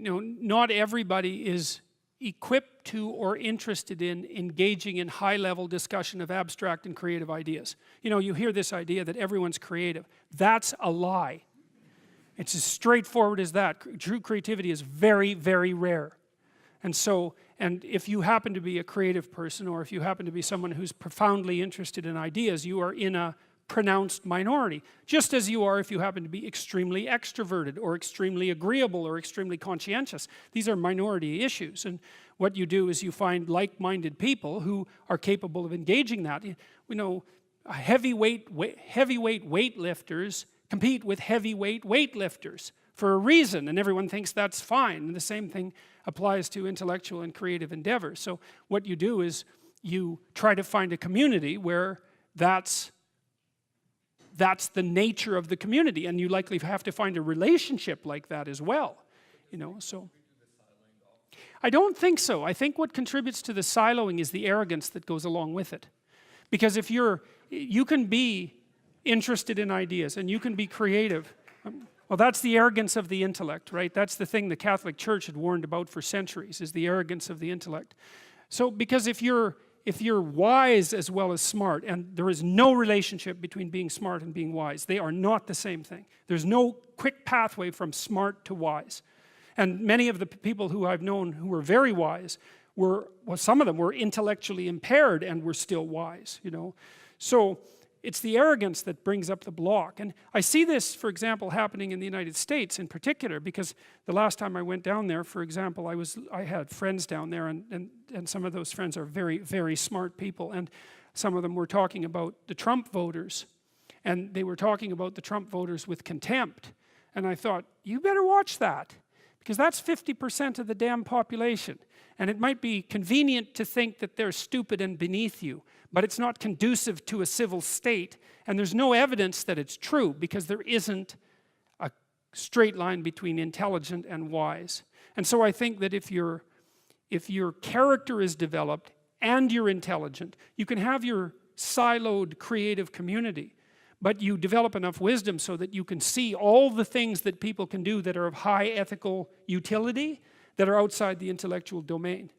not everybody is equipped to or interested in engaging in high-level discussion of abstract and creative ideas. You hear this idea that everyone's creative. That's a lie. It's as straightforward as that. True creativity is very, very rare. And if you happen to be a creative person, or if you happen to be someone who's profoundly interested in ideas, you are in a pronounced minority. Just as you are if you happen to be extremely extroverted, or extremely agreeable, or extremely conscientious. These are minority issues. And what you do is you find like-minded people who are capable of engaging that. Heavyweight weightlifters compete with heavyweight weightlifters for a reason, and everyone thinks that's fine. And the same thing applies to intellectual and creative endeavors. So what you do is you try to find a community where that's the nature of the community, and you likely have to find a relationship like that as well. So I don't think so. I think what contributes to the siloing is the arrogance that goes along with it. Because if you can be interested in ideas and you can be creative, well, that's the arrogance of the intellect, right? That's the thing the Catholic Church had warned about for centuries, is the arrogance of the intellect. So because if you're wise as well as smart, and there is no relationship between being smart and being wise, they are not the same thing. There's no quick pathway from smart to wise. And many of the people who I've known who were very wise some of them were intellectually impaired and were still wise, So it's the arrogance that brings up the block. And I see this, for example, happening in the United States in particular, because the last time I went down there, for example, I had friends down there, and some of those friends are very, very smart people, and some of them were talking about the Trump voters, and they were talking about the Trump voters with contempt. And I thought, you better watch that, because that's 50% of the damn population. And it might be convenient to think that they're stupid and beneath you, but it's not conducive to a civil state, and there's no evidence that it's true, because there isn't a straight line between intelligent and wise. And so I think that if your character is developed and you're intelligent, you can have your siloed creative community, but you develop enough wisdom so that you can see all the things that people can do that are of high ethical utility that are outside the intellectual domain.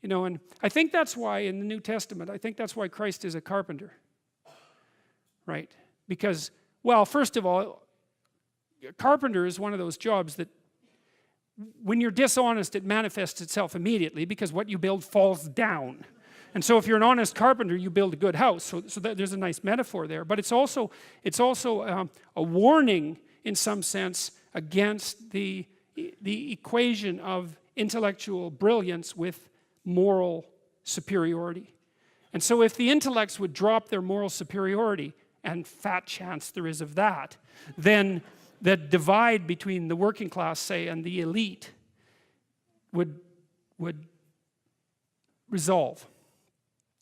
And I think that's why in the New Testament, I think that's why Christ is a carpenter. Right? Because, well, first of all, a carpenter is one of those jobs that when you're dishonest, it manifests itself immediately, because what you build falls down. And so if you're an honest carpenter, you build a good house. So there's a nice metaphor there. But it's also a warning, in some sense, against the equation of intellectual brilliance with moral superiority. And so if the intellects would drop their moral superiority, and fat chance there is of that, then the divide between the working class, say, and the elite would resolve.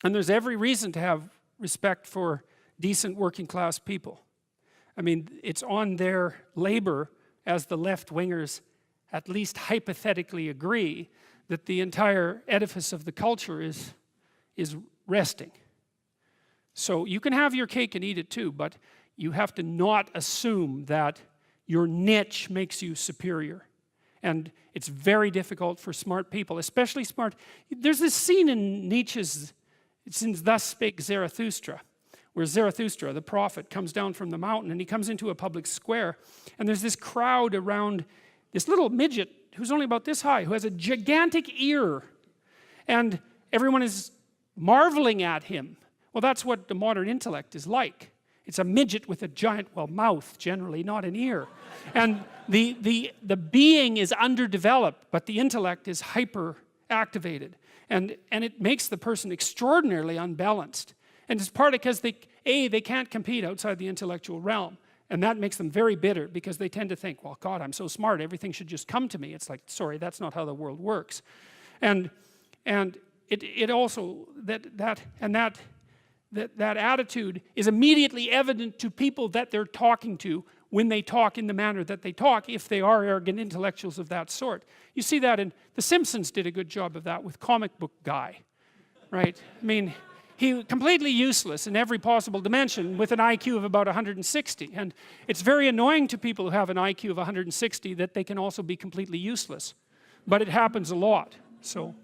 And there's every reason to have respect for decent working class people. I mean, it's on their labor, as the left-wingers at least hypothetically agree, that the entire edifice of the culture is resting. So you can have your cake and eat it too, but you have to not assume that your niche makes you superior. And it's very difficult for smart people, especially smart. There's this scene in Nietzsche's, it's in Thus Spake Zarathustra, where Zarathustra, the prophet, comes down from the mountain, and he comes into a public square, and there's this crowd around this little midget who's only about this high, who has a gigantic ear, and everyone is marveling at him. Well, that's what the modern intellect is like. It's a midget with a giant, well, mouth generally, not an ear. And the being is underdeveloped, but the intellect is hyper activated. And it makes the person extraordinarily unbalanced. And it's partly because they can't compete outside the intellectual realm. And that makes them very bitter, because they tend to think, well, God, I'm so smart, everything should just come to me. It's like, sorry, that's not how the world works. And it also, that attitude is immediately evident to people that they're talking to when they talk in the manner that they talk, if they are arrogant intellectuals of that sort. You see that in, The Simpsons did a good job of that with Comic Book Guy, right? I mean, he completely useless in every possible dimension with an IQ of about 160. And it's very annoying to people who have an IQ of 160 that they can also be completely useless. but it happens a lot. So